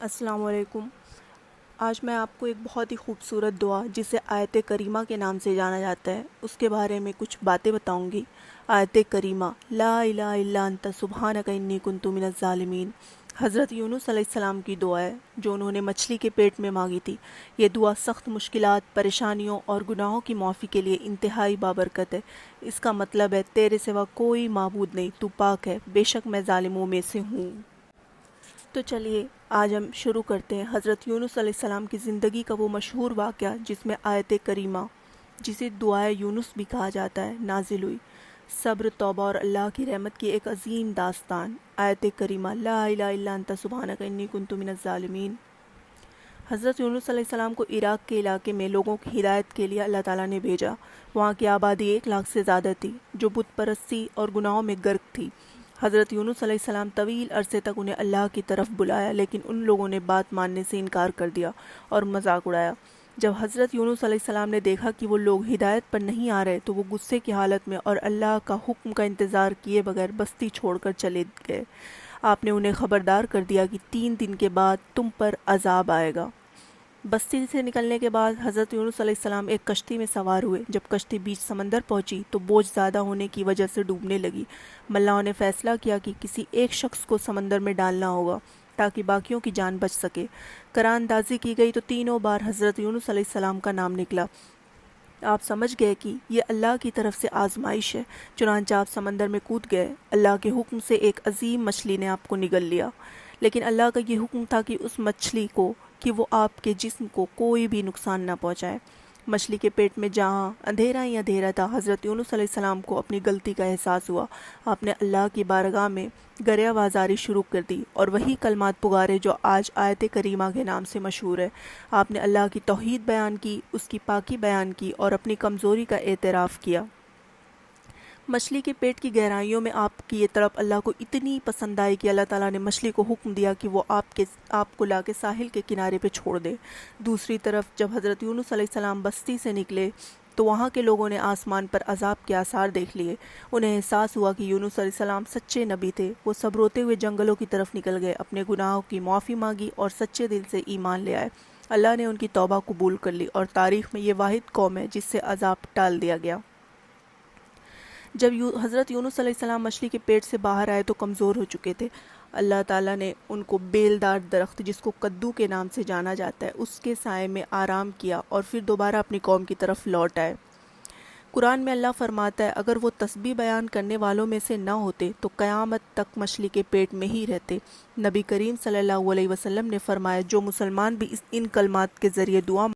السلام علیکم۔ آج میں آپ کو ایک بہت ہی خوبصورت دعا جسے آیت کریمہ کے نام سے جانا جاتا ہے اس کے بارے میں کچھ باتیں بتاؤں گی۔ آیت کریمہ لا الہ الا انت سبحانک انی کنت من الظالمین حضرت یونس علیہ السلام کی دعا ہے جو انہوں نے مچھلی کے پیٹ میں مانگی تھی۔ یہ دعا سخت مشکلات، پریشانیوں اور گناہوں کی معافی کے لیے انتہائی بابرکت ہے۔ اس کا مطلب ہے تیرے سوا کوئی معبود نہیں، تو پاک ہے، بے شک میں ظالموں میں سے ہوں۔ تو چلیے آج ہم شروع کرتے ہیں۔ حضرت یونس علیہ السلام کی زندگی کا وہ مشہور واقعہ جس میں آیت کریمہ، جسے دعائے یونس بھی کہا جاتا ہے، نازل ہوئی۔ صبر، توبہ اور اللہ کی رحمت کی ایک عظیم داستان۔ آیت کریمہ لا الہ الا انت سبحانک انی کنت من الظالمین۔ حضرت یونس علیہ السلام کو عراق کے علاقے میں لوگوں کی ہدایت کے لیے اللہ تعالیٰ نے بھیجا۔ وہاں کی آبادی 1 لاکھ سے زیادہ تھی جو بت پرستی اور گناہوں میں غرق تھی۔ حضرت یونس علیہ السلام طویل عرصے تک انہیں اللہ کی طرف بلایا، لیکن ان لوگوں نے بات ماننے سے انکار کر دیا اور مذاق اڑایا۔ جب حضرت یونس علیہ السلام نے دیکھا کہ وہ لوگ ہدایت پر نہیں آ رہے تو وہ غصے کی حالت میں اور اللہ کا حکم کا انتظار کیے بغیر بستی چھوڑ کر چلے گئے۔ آپ نے انہیں خبردار کر دیا کہ 3 دن کے بعد تم پر عذاب آئے گا۔ بستی سے نکلنے کے بعد حضرت یونس علیہ السلام ایک کشتی میں سوار ہوئے۔ جب کشتی بیچ سمندر پہنچی تو بوجھ زیادہ ہونے کی وجہ سے ڈوبنے لگی۔ ملاحوں نے فیصلہ کیا کہ کسی ایک شخص کو سمندر میں ڈالنا ہوگا تاکہ باقیوں کی جان بچ سکے۔ قرآن اندازی کی گئی تو 3 بار حضرت یونس علیہ السلام کا نام نکلا۔ آپ سمجھ گئے کہ یہ اللہ کی طرف سے آزمائش ہے، چنانچہ آپ سمندر میں کود گئے۔ اللہ کے حکم سے ایک عظیم مچھلی نے آپ کو نگل لیا، لیکن اللہ کا یہ حکم تھا کہ اس مچھلی کو کہ وہ آپ کے جسم کو کوئی بھی نقصان نہ پہنچائے۔ مچھلی کے پیٹ میں جہاں اندھیرا ہی اندھیرا تھا، حضرت یونس علیہ السلام کو اپنی غلطی کا احساس ہوا۔ آپ نے اللہ کی بارگاہ میں گریہ بازاری شروع کر دی اور وہی کلمات پکارے جو آج آیت کریمہ کے نام سے مشہور ہے۔ آپ نے اللہ کی توحید بیان کی، اس کی پاکی بیان کی اور اپنی کمزوری کا اعتراف کیا۔ مچھلی کے پیٹ کی گہرائیوں میں آپ کی یہ طرف اللہ کو اتنی پسند آئی کہ اللہ تعالیٰ نے مچھلی کو حکم دیا کہ وہ آپ کو لا کے ساحل کے کنارے پہ چھوڑ دے۔ دوسری طرف جب حضرت یونس علیہ السلام بستی سے نکلے تو وہاں کے لوگوں نے آسمان پر عذاب کے آثار دیکھ لیے۔ انہیں احساس ہوا کہ یونس علیہ السلام سچے نبی تھے۔ وہ سب روتے ہوئے جنگلوں کی طرف نکل گئے، اپنے گناہوں کی معافی مانگی اور سچے دل سے ایمان لے آئے۔ اللہ نے ان کی توبہ قبول کر لی اور تاریخ میں یہ واحد قوم ہے جس سے عذاب ٹال دیا گیا۔ جب حضرت یونس علیہ السلام مچھلی کے پیٹ سے باہر آئے تو کمزور ہو چکے تھے۔ اللہ تعالیٰ نے ان کو بیلدار درخت جس کو کدو کے نام سے جانا جاتا ہے اس کے سائے میں آرام کیا اور پھر دوبارہ اپنی قوم کی طرف لوٹ آئے۔ قرآن میں اللہ فرماتا ہے اگر وہ تسبیح بیان کرنے والوں میں سے نہ ہوتے تو قیامت تک مچھلی کے پیٹ میں ہی رہتے۔ نبی کریم صلی اللہ علیہ وسلم نے فرمایا جو مسلمان بھی ان کلمات کے ذریعے دعا